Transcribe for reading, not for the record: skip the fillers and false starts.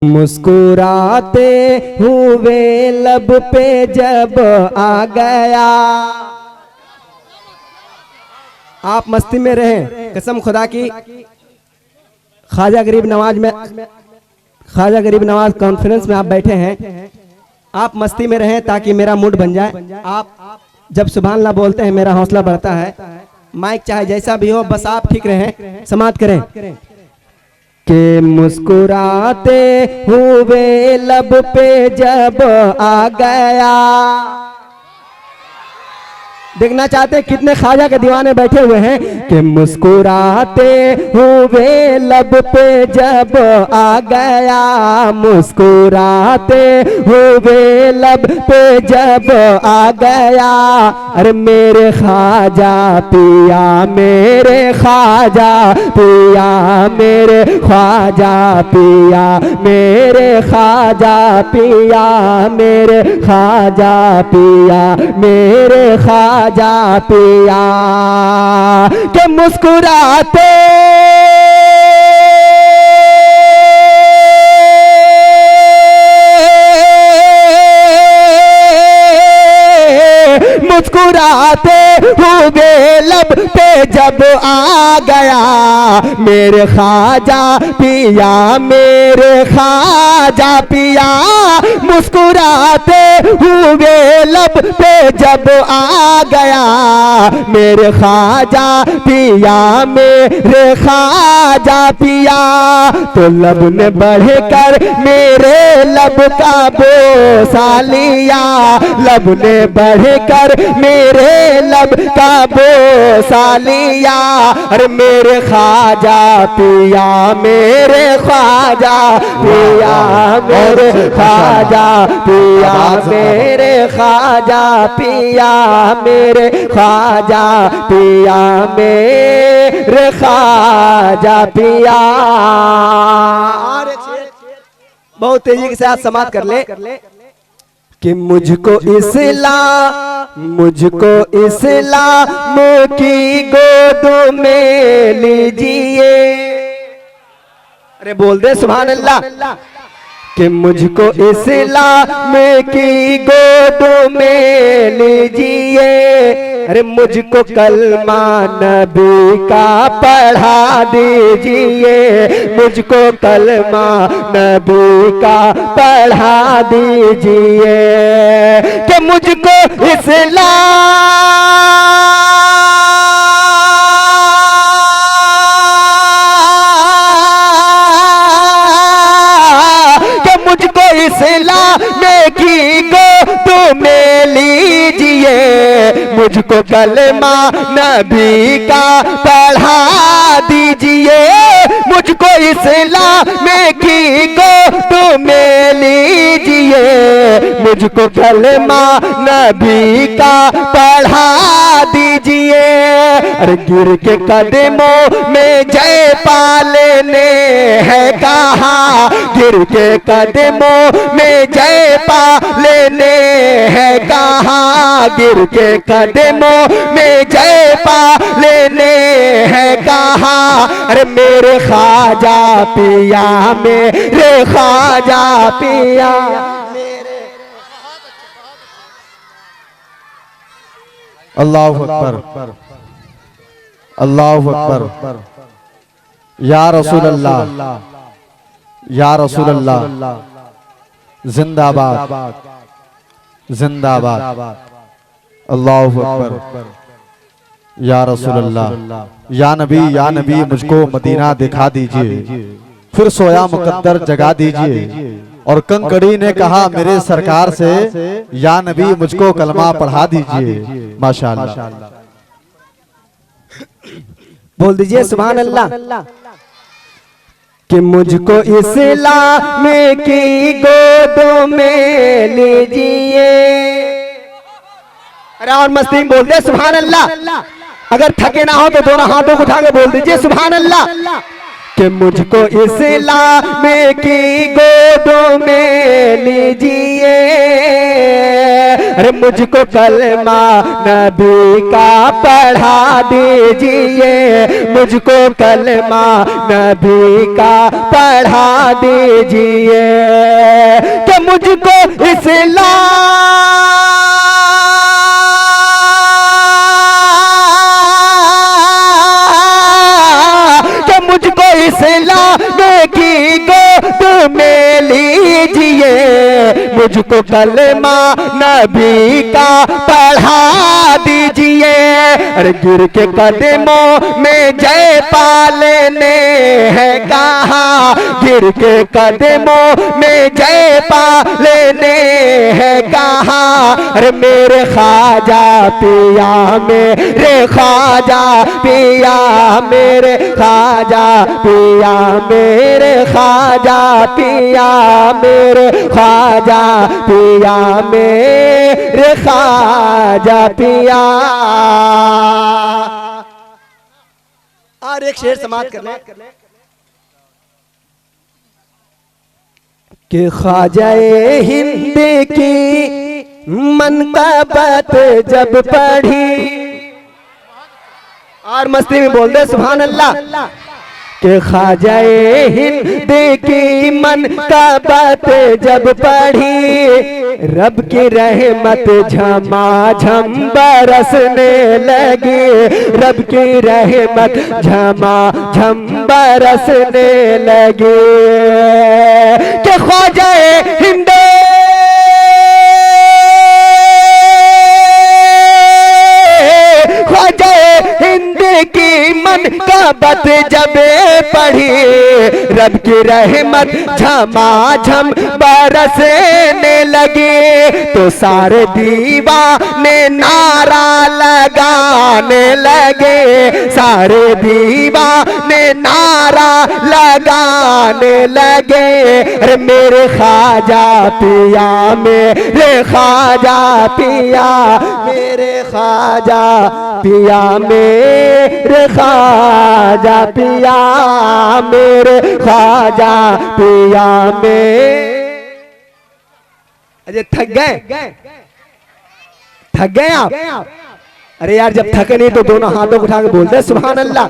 मुस्कुराते हुए लब पे जब आ गया। आप मस्ती में रहें, कसम खुदा की। ख्वाजा गरीब नवाज कॉन्फ्रेंस में आप बैठे हैं, आप मस्ती में रहें ताकि मेरा मूड बन जाए। आप जब सुभान अल्लाह बोलते हैं मेरा हौसला बढ़ता है। माइक चाहे जैसा भी हो, बस आप ठीक रहें, समाप्त करें। कि मुस्कुराते हुए लब पे जब आ गया। देखना चाहते हैं कितने ख्वाजा के दीवाने बैठे हुए हैं। कि मुस्कुराते हुए लब पे जब आ गया, मुस्कुराते हुए लब पे जब आ गया। अरे मेरे ख्वाजा पिया, मेरे ख्वाजा पिया, मेरे ख्वाजा पिया, मेरे ख्वाजा पिया, मेरे ख्वाजा पिया, मेरे ख्वाजा पिया। के मुस्कुराते मुस्कुराते हुए लब पे जब आ गया। मेरे ख्वाजा पिया, मेरे ख्वाजा पिया, मुस्कुराते हुए लब पे जब आ गया। मेरे ख्वाजा पिया, मेरे ख्वाजा पिया। तो लब ने बढ़कर मेरे लब का बोसा लिया, लब ने बढ़कर मेरे लब का बोसा लिया। अरे मेरे ख्वाजा पिया, मेरे ख्वाजा पिया, मेरे ख्वाजा पिया, मेरे ख्वाजा पिया, मेरे ख्वाजा पिया, मेरे ख्वाजा पिया। बहुत तेजी के साथ समाप्त कर ले। कि मुझको इस्लाम की गोद में लीजिए। अरे बोल दे सुभान अल्लाह। कि मुझको इस्लाम की गोद में लीजिए। अरे मुझको कलमा नबी का पढ़ा दीजिए, मुझको कलमा नबी का पढ़ा दीजिए। कि मुझको इस्लाम की गोद में लीजिए, मुझको कलमा नबी का पढ़ा दीजिए। मुझको इस्लाम की गोद में लीजिए, मुझको कलमा नबी का पढ़ा दीजिए। अरे गिर के कदमों में जय पालने है कहा, गिर के कदमों में जय पालने है कहा, गिर के कदमों में जय पालने है कहा। अरे मेरे ख्वाजा पिया, मेरे ख्वाजा पिया। अल्लाहु अकबर, अल्लाहु अकबर। या रसूल अल्लाह, या रसूल अल्लाह, जिंदाबाद, जिंदाबाद। अल्लाहु अकबर। या रसूल अल्लाह, या नबी मुझको मदीना दिखा दीजिए। फिर सोया मुकद्दर जगा दीजिए। और कंकड़ी ने कहा मेरे सरकार से, या नबी मुझको कलमा पढ़ा दीजिए। माशाअल्लाह, बोल दीजिए सुभान अल्लाह। कि मुझको इस्लाम की गोद में लीजिए। अरे और मस्ती में बोल दे सुभान अल्लाह। अगर थके ना हो तो दोनों हाथों को उठा के बोल दीजिए सुभान अल्लाह। कि मुझको इस्लाम की गोद में लीजिए। अरे मुझको कलमा नबी का पढ़ा दीजिए, मुझको कलमा नबी का पढ़ा दीजिए, कि मुझको मुझको इस्लाम की गोद में लीजिए, मुझको कलमा नबी का पढ़ा दीजिए। अरे गिर के कदमों में जय पालने है कहा, गिर के कदमों में जय पालने है कहा। अरे मेरे ख्वाजा पिया मेरे ख्वाजा पिया मेरे ख्वाजा पिया मेरे ख्वाजा पिया मेरे ख्वाजा पिया मेरे ख्वाजा पिया। और एक शेर समाप्त करना कि ख्वाजाए हिंद की मनक़बत जब पढ़ी, और मस्ती में बोल दे सुभान अल्लाह, कि ख्वाजाए हिंद की मनक़बत जब पढ़ी, रब की रहमत झमाझम बरसने लगी, रब की रहमत झमाझम बरसने लगी, कि ख्वाजाए हिंद की मनक़बत जब पढ़ी, रब की रहमत झमाझम बरसने लगी, तो सारे दीवाने नारा लगाने लगे, सारे दीवाने नारा लगाने लगे। अरे मेरे ख्वाजा पिया मेरे ख्वाजा पिया मेरे ख्वाजा पिया मेरे ख्वाजा पिया मेरे ख्वाजा पिया में। अरे थक गए आप? अरे यार जब थके नहीं तो दोनों हाथों को उठा के बोलते सुभान अल्लाह।